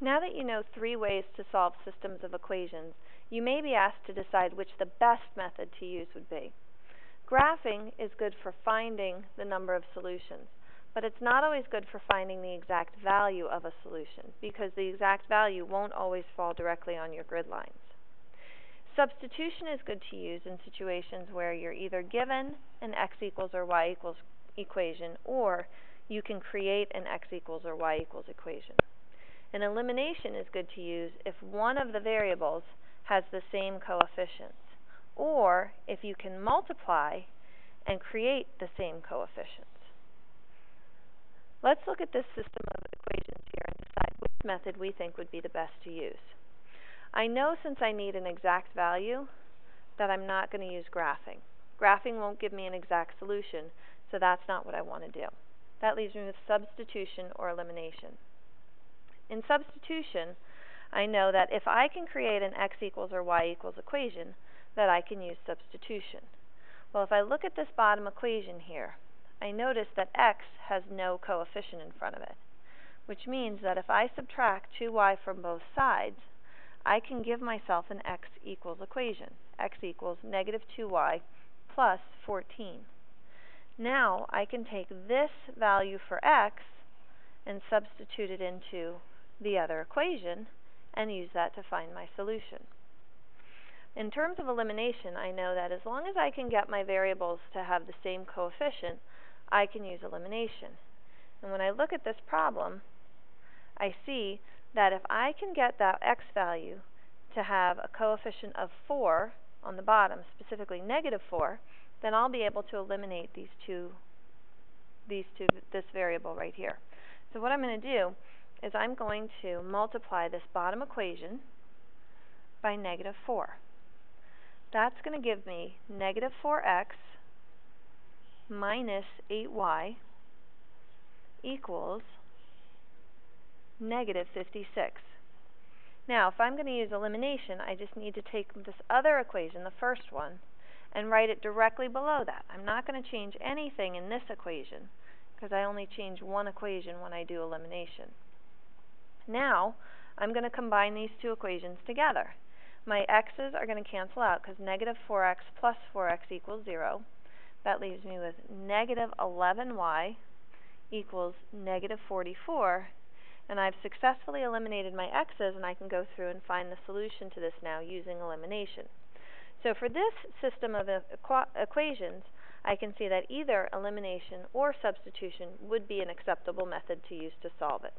Now that you know 3 ways to solve systems of equations, you may be asked to decide which the best method to use would be. Graphing is good for finding the number of solutions, but it's not always good for finding the exact value of a solution, because the exact value won't always fall directly on your grid lines. Substitution is good to use in situations where you're either given an x equals or y equals equation, or you can create an x equals or y equals equation. And elimination is good to use if one of the variables has the same coefficients, or if you can multiply and create the same coefficients. Let's look at this system of equations here and decide which method we think would be the best to use. I know since I need an exact value that I'm not going to use graphing. Graphing won't give me an exact solution, so that's not what I want to do. That leaves me with substitution or elimination. In substitution, I know that if I can create an x equals or y equals equation, that I can use substitution. Well, if I look at this bottom equation here, I notice that x has no coefficient in front of it, which means that if I subtract 2y from both sides, I can give myself an x equals equation. X equals negative 2y plus 14. Now I can take this value for x and substitute it into the other equation and use that to find my solution. In terms of elimination, I know that as long as I can get my variables to have the same coefficient, I can use elimination. And when I look at this problem, I see that if I can get that x value to have a coefficient of 4 on the bottom, specifically negative 4, then I'll be able to eliminate this variable right here. So what I'm going to do is I'm going to multiply this bottom equation by negative 4. That's going to give me negative 4x minus 8y equals negative 56. Now, if I'm going to use elimination, I just need to take this other equation, the first one, and write it directly below that. I'm not going to change anything in this equation, because I only change one equation when I do elimination. Now, I'm going to combine these two equations together. My x's are going to cancel out, because negative 4x plus 4x equals 0. That leaves me with negative 11y equals negative 44. And I've successfully eliminated my x's, and I can go through and find the solution to this now using elimination. So for this system of equations, I can see that either elimination or substitution would be an acceptable method to use to solve it.